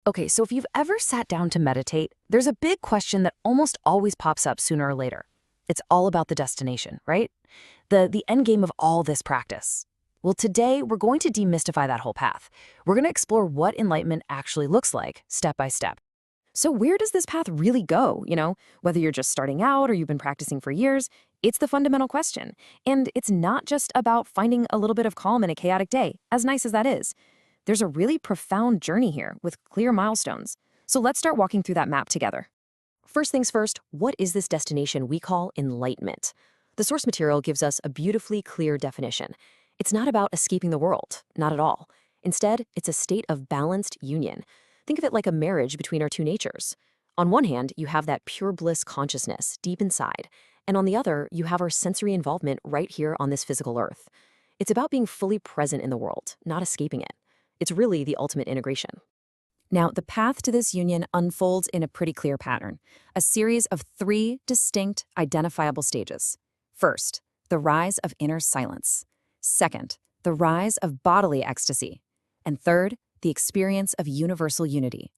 Okay, so if you've ever sat down to meditate, there's a big question that almost always pops up sooner or later. It's all about the destination, right? The end game of all this practice. Well, today we're going to demystify that whole path. We're going to explore what enlightenment actually looks like, step by step. So where does this path really go? Whether you're just starting out or you've been practicing for years, it's the fundamental question. And it's not just about finding a little bit of calm in a chaotic day, as nice as that is. There's a really profound journey here with clear milestones. So let's start walking through that map together. First things first, what is this destination we call enlightenment? The source material gives us a beautifully clear definition. It's not about escaping the world, not at all. Instead, it's a state of balanced union. Think of it like a marriage between our two natures. On one hand, you have that pure bliss consciousness deep inside, and on the other, you have our sensory involvement right here on this physical earth. It's about being fully present in the world, not escaping it. It's really the ultimate integration. Now, the path to this union unfolds in a pretty clear pattern, a series of 3 distinct, identifiable stages. First, the rise of inner silence. Second, the rise of bodily ecstasy. And third, the experience of universal unity.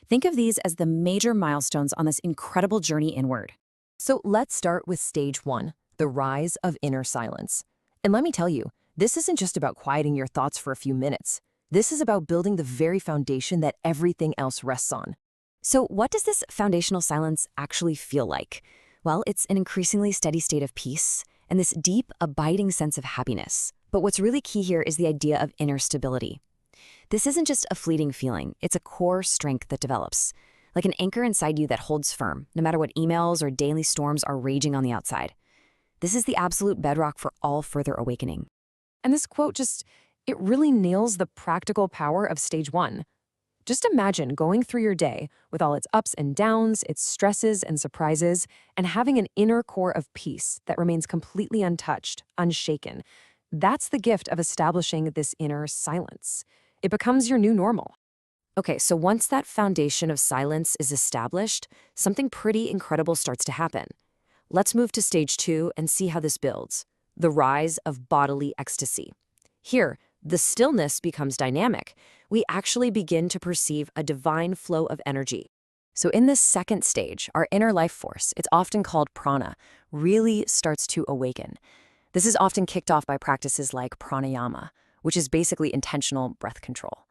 Think of these as the major milestones on this incredible journey inward. So let's start with stage 1, the rise of inner silence. And let me tell you, this isn't just about quieting your thoughts for a few minutes. This is about building the very foundation that everything else rests on. So what does this foundational silence actually feel like? Well, it's an increasingly steady state of peace and this deep, abiding sense of happiness. But what's really key here is the idea of inner stability. This isn't just a fleeting feeling, it's a core strength that develops, like an anchor inside you that holds firm, no matter what emails or daily storms are raging on the outside. This is the absolute bedrock for all further awakening. And this quote it really nails the practical power of stage 1. Just imagine going through your day with all its ups and downs, its stresses and surprises, and having an inner core of peace that remains completely untouched, unshaken. That's the gift of establishing this inner silence. It becomes your new normal. Okay, so once that foundation of silence is established, something pretty incredible starts to happen. Let's move to stage 2 and see how this builds. The rise of bodily ecstasy. Here, the stillness becomes dynamic. We actually begin to perceive a divine flow of energy. So in this second stage, our inner life force, it's often called prana, really starts to awaken. This is often kicked off by practices like pranayama, which is basically intentional breath control.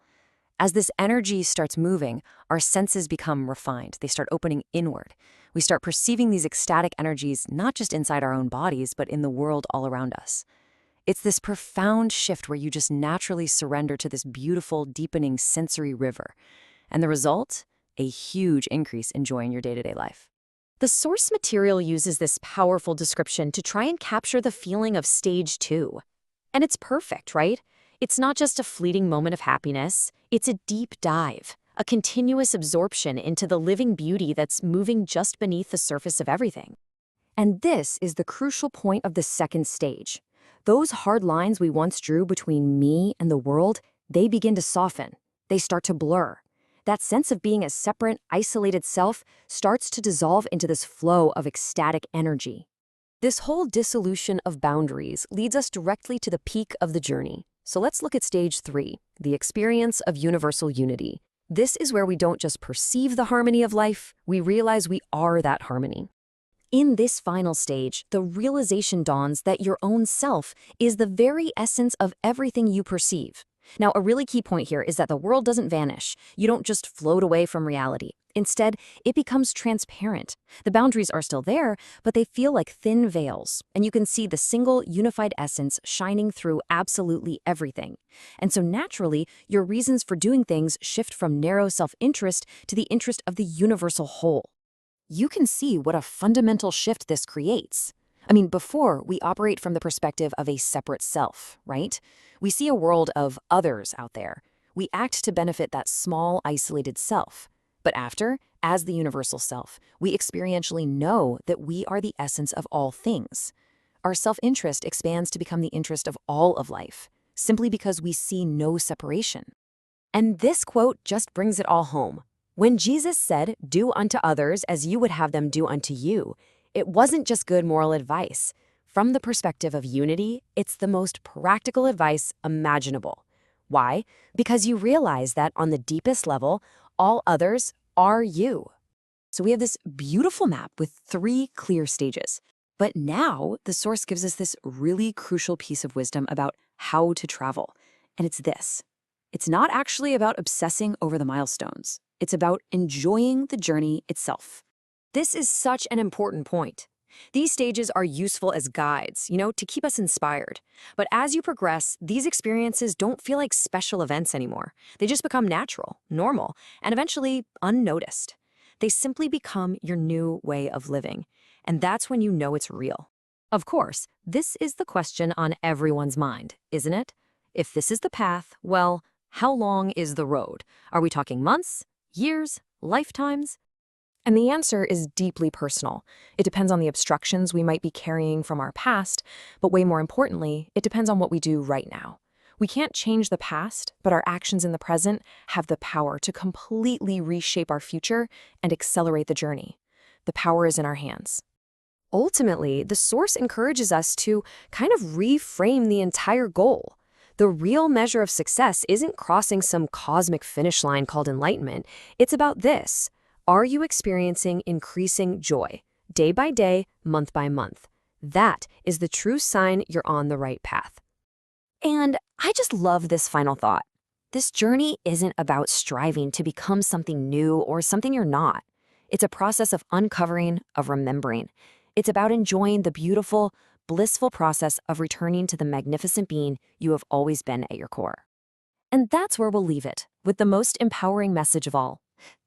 As this energy starts moving, our senses become refined. They start opening inward. We start perceiving these ecstatic energies not just inside our own bodies, but in the world all around us. It's this profound shift where you just naturally surrender to this beautiful, deepening sensory river. And the result? A huge increase in joy in your day-to-day life. The source material uses this powerful description to try and capture the feeling of stage 2. And it's perfect, right? It's not just a fleeting moment of happiness. It's a deep dive, a continuous absorption into the living beauty that's moving just beneath the surface of everything. And this is the crucial point of the second stage. Those hard lines we once drew between me and the world, they begin to soften. They start to blur. That sense of being a separate, isolated self starts to dissolve into this flow of ecstatic energy. This whole dissolution of boundaries leads us directly to the peak of the journey. So let's look at stage 3, the experience of universal unity. This is where we don't just perceive the harmony of life, we realize we are that harmony. In this final stage, the realization dawns that your own self is the very essence of everything you perceive. Now, a really key point here is that the world doesn't vanish. You don't just float away from reality. Instead, it becomes transparent. The boundaries are still there, but they feel like thin veils, and you can see the single, unified essence shining through absolutely everything. And so naturally, your reasons for doing things shift from narrow self-interest to the interest of the universal whole. You can see what a fundamental shift this creates. I mean, before, we operate from the perspective of a separate self, right? We see a world of others out there. We act to benefit that small, isolated self. But after, as the universal self, we experientially know that we are the essence of all things. Our self-interest expands to become the interest of all of life, simply because we see no separation. And this quote just brings it all home. When Jesus said, "Do unto others as you would have them do unto you," it wasn't just good moral advice. From the perspective of unity, it's the most practical advice imaginable. Why? Because you realize that on the deepest level, All others are you. So we have this beautiful map with 3 clear stages. But now the source gives us this really crucial piece of wisdom about how to travel. And it's this. It's not actually about obsessing over the milestones. It's about enjoying the journey itself. This is such an important point. These stages are useful as guides, to keep us inspired. But as you progress, these experiences don't feel like special events anymore. They just become natural, normal, and eventually unnoticed. They simply become your new way of living. And that's when you know it's real. Of course, this is the question on everyone's mind, isn't it? If this is the path, well, how long is the road? Are we talking months, years, lifetimes? And the answer is deeply personal. It depends on the obstructions we might be carrying from our past, but way more importantly, it depends on what we do right now. We can't change the past, but our actions in the present have the power to completely reshape our future and accelerate the journey. The power is in our hands. Ultimately, the source encourages us to kind of reframe the entire goal. The real measure of success isn't crossing some cosmic finish line called enlightenment. It's about this. Are you experiencing increasing joy, day by day, month by month? That is the true sign you're on the right path. And I just love this final thought. This journey isn't about striving to become something new or something you're not. It's a process of uncovering, of remembering. It's about enjoying the beautiful, blissful process of returning to the magnificent being you have always been at your core. And that's where we'll leave it, with the most empowering message of all.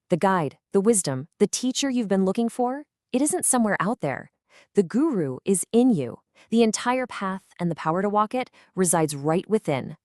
The guide, the wisdom, the teacher you've been looking for, it isn't somewhere out there. The guru is in you. The entire path and the power to walk it resides right within,